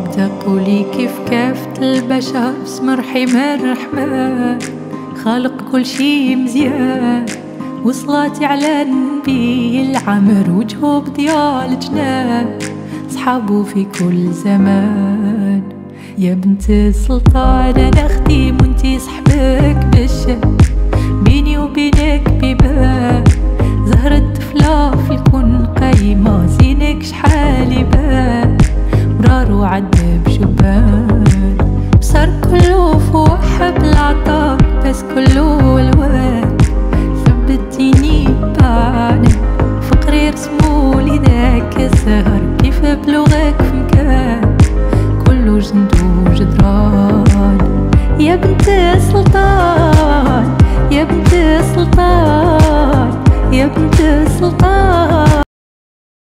نبدأ قولي كيف كافة البشر بسم الرحيم الرحمن، خالق كل شي مزيان، وصلاتي على النبي العمر وجهه بضياء الجنان، صحابه في كل زمان. يا بنت السلطان انا خديم وانتي صحبك بالشام، بيني وبينك بيبان، زهرة طفلة في الكون قايمة، زينك شحال يبان، مرار وعذب شبان، بصر كله فوق حب العطاء بس كله الوان، ثبتيني بعدك فقري رسمولي ذاك السهر، كيف بلغك في مكان كله جند وجدران. يا بنت السلطان يا بنت السلطان يا بنت السلطان.